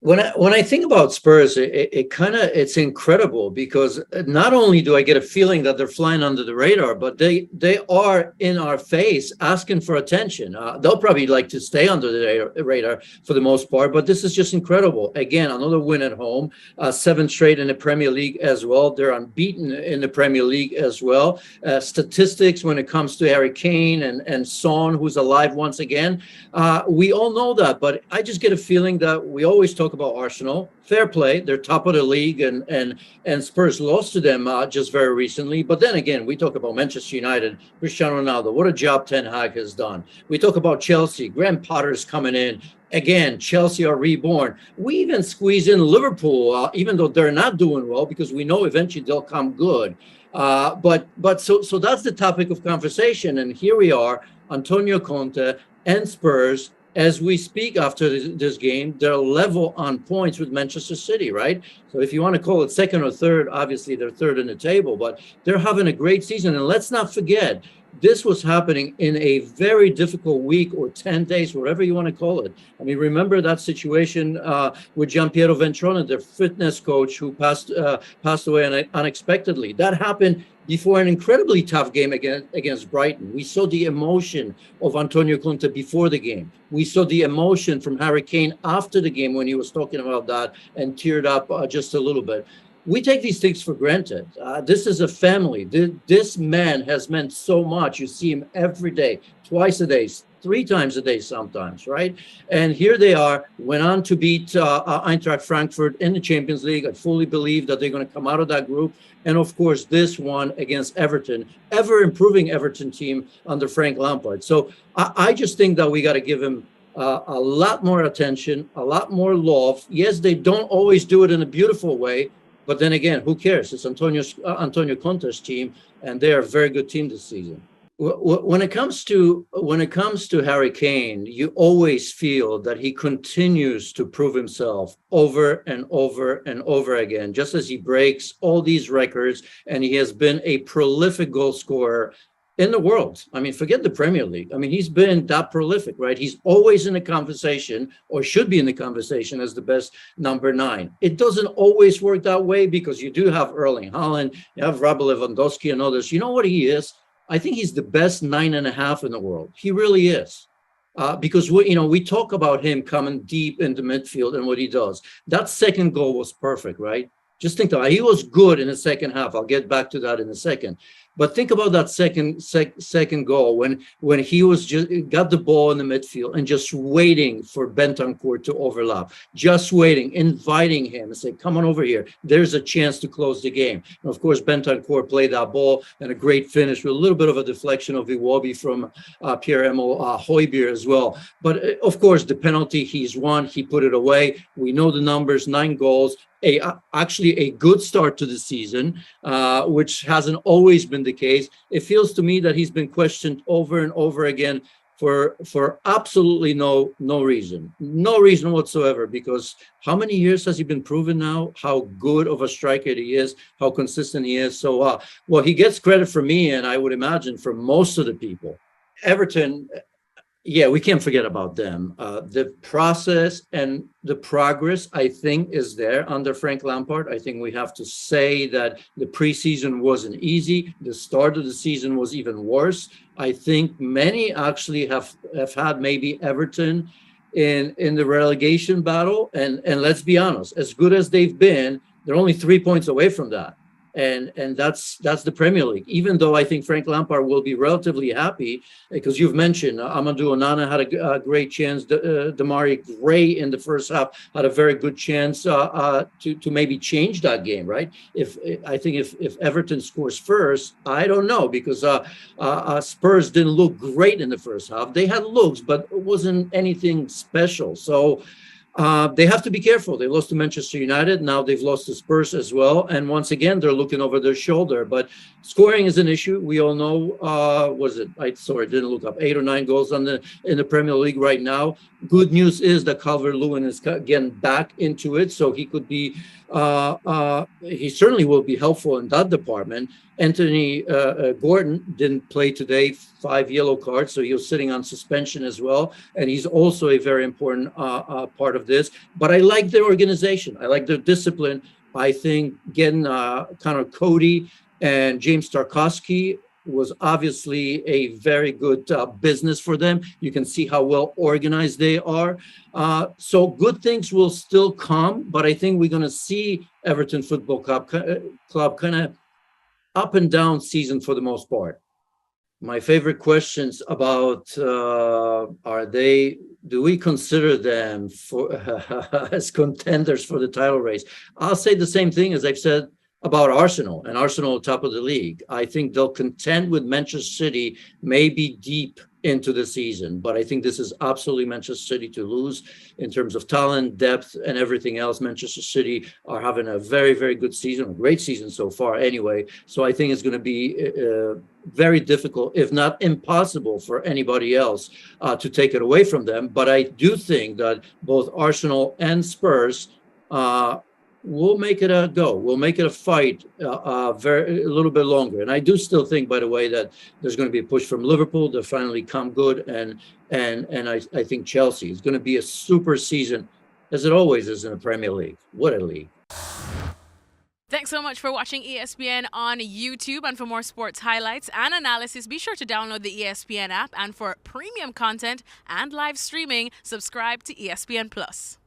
When I think about Spurs, it kind of it's incredible because not only do I get a feeling that they're flying under the radar, but they are in our face asking for attention. They'll probably like to stay under the radar for the most part, but this is just incredible. Again, another win at home, seven straight in the Premier League as well. They're unbeaten in the Premier League as well. Statistics when it comes to Harry Kane and Son, who's alive once again. We all know that, but I just get a feeling that we always talk about Arsenal. Fair play, they're top of the league, and Spurs lost to them just very recently. But then again, we talk about Manchester United, Cristiano Ronaldo. What a job Ten Hag has done. We talk about Chelsea. Graham Potter's coming in. Again, Chelsea are reborn. We even squeeze in Liverpool, even though they're not doing well, because we know eventually they'll come good. So that's the topic of conversation. And here we are, Antonio Conte and Spurs. As we speak after this game, they're level on points with Manchester City, right? So if you want to call it second or third, obviously they're third in the table, but they're having a great season. And let's not forget, this was happening in a very difficult week or 10 days, whatever you want to call it. I mean, remember that situation with Gianpiero Ventrone, their fitness coach, who passed away unexpectedly. That happened before an incredibly tough game against Brighton. We saw the emotion of Antonio Conte before the game. We saw the emotion from Harry Kane after the game when he was talking about that and teared up just a little bit. We take these things for granted. This is a family. This man has meant so much. You see him every day, twice a day, three times a day sometimes, right? And here they are, went on to beat Eintracht Frankfurt in the Champions League. I fully believe that they're going to come out of that group. And of course, this one against Everton, ever improving Everton team under Frank Lampard. So I just think that we got to give him a lot more attention, a lot more love. Yes, they don't always do it in a beautiful way, but then again, who cares? It's Antonio Conte's team, and they are a very good team this season. When it comes to Harry Kane, you always feel that he continues to prove himself over and over and over again, just as he breaks all these records, and he has been a prolific goal scorer in the world. I mean, forget the Premier League. I mean, he's been that prolific, right? He's always in the conversation, or should be in the conversation, as the best number 9. It doesn't always work that way because you do have Erling Haaland, you have Robert Lewandowski and others. You know what he is? I think he's the best 9.5 in the world. He really is. Because we talk about him coming deep into midfield and what he does. That second goal was perfect, right? Just think about it. He was good in the second half. I'll get back to that in a second. But think about that second goal when he was just got the ball in the midfield and just waiting for Bentancur to overlap, just waiting, inviting him and say, "Come on over here. There's a chance to close the game." And of course, Bentancur played that ball and a great finish with a little bit of a deflection of Iwobi from Pierre-Emile Højbjerg as well. But of course, the penalty he's won, he put it away. We know the numbers: 9 goals. Actually a good start to the season, which hasn't always been the case. It feels to me that he's been questioned over and over again for absolutely no reason whatsoever, because how many years has he been proven now how good of a striker he is, how consistent he is? So well, he gets credit from me, and I would imagine from most of the people. Everton, yeah, we can't forget about them. The process and the progress, I think, is there under Frank Lampard. I think we have to say that the preseason wasn't easy. The start of the season was even worse. I think many actually have had maybe Everton in the relegation battle. And let's be honest, as good as they've been, they're only 3 points away from that. And that's the Premier League. Even though I think Frank Lampard will be relatively happy, because you've mentioned Amadou Onana had a great chance. Demarai Gray in the first half had a very good chance to maybe change that game, right? If Everton scores first, I don't know, because Spurs didn't look great in the first half. They had looks, but it wasn't anything special. So they have to be careful. They lost to Manchester United. Now they've lost to Spurs as well. And once again, they're looking over their shoulder. But scoring is an issue. We all know, didn't look up, 8 or 9 goals in the Premier League right now. Good news is that Calvert-Lewin is getting back into it. So he could be, he certainly will be helpful in that department. Anthony Gordon didn't play today, 5 yellow cards, so he was sitting on suspension as well. And he's also a very important part of of this, but I like their organization. I like their discipline. I think getting Connor Cody and James Tarkowski was obviously a very good business for them. You can see how well organized they are. So good things will still come, but I think we're going to see Everton Football Club kind of up and down season for the most part. My favorite questions about do we consider them for as contenders for the title race? I'll say the same thing as I've said about Arsenal, and Arsenal top of the league. I think they'll contend with Manchester City, maybe deep into the season, but I think this is absolutely Manchester City to lose in terms of talent, depth, and everything else. Manchester City are having a very, very good season, a great season so far anyway. So I think it's going to be very difficult, if not impossible, for anybody else to take it away from them. But I do think that both Arsenal and Spurs we'll make it a go. We'll make it a fight a little bit longer. And I do still think, by the way, that there's going to be a push from Liverpool to finally come good. And I think Chelsea is going to be a super season, as it always is in the Premier League. What a league. Thanks so much for watching ESPN on YouTube. And for more sports highlights and analysis, be sure to download the ESPN app. And for premium content and live streaming, subscribe to ESPN Plus.